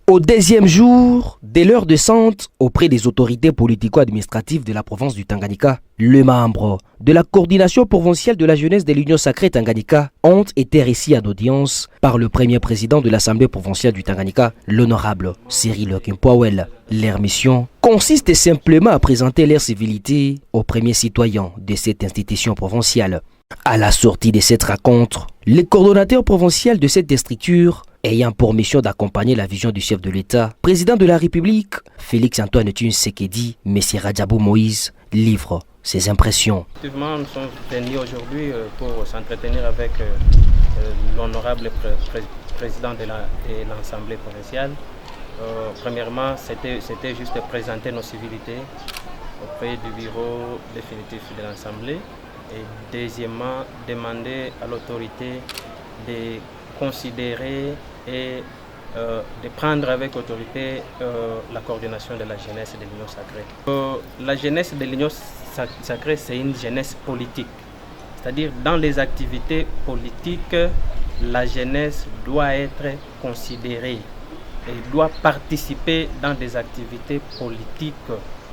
Au 10e jour de leur descente auprès des autorités politico-administratives de la province du Tanganyika, les membres de la coordination provinciale de la jeunesse de l'Union sacrée Tanganyika ont été reçus en audience par le premier président de l'Assemblée provinciale du Tanganyika, l'honorable Cyril Okimpawel. Leur mission consiste simplement à présenter leur civilité aux premiers citoyens de cette institution provinciale. À la sortie de cette rencontre, le coordonnateur provincial de cette structure, ayant pour mission d'accompagner la vision du chef de l'État, président de la République, Félix-Antoine Tshisekedi, M. Radjabou Moïse, livre ses impressions. Effectivement, nous sommes venus aujourd'hui pour s'entretenir avec l'honorable président de l'Assemblée provinciale. Premièrement, c'était juste présenter nos civilités auprès du bureau définitif de l'Assemblée. Et deuxièmement, demander à l'autorité de considérer et de prendre avec autorité la coordination de la jeunesse de l'Union sacrée. La jeunesse de l'Union sacrée, c'est une jeunesse politique. C'est-à-dire, dans les activités politiques, la jeunesse doit être considérée et doit participer dans des activités politiques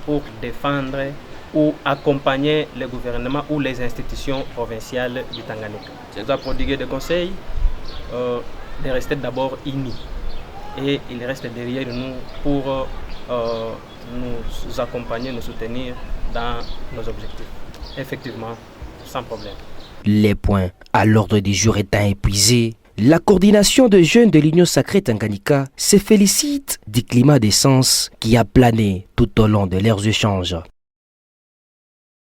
pour défendre ou accompagner le gouvernement ou les institutions provinciales du Tanganyika. Je dois prodiguer des conseils de rester d'abord unis et il reste derrière nous pour nous accompagner, nous soutenir dans nos objectifs. Effectivement, sans problème. Les points à l'ordre du jour étant épuisés, la coordination de jeunes de l'Union sacrée Tanganyika se félicite du climat d'essence qui a plané tout au long de leurs échanges.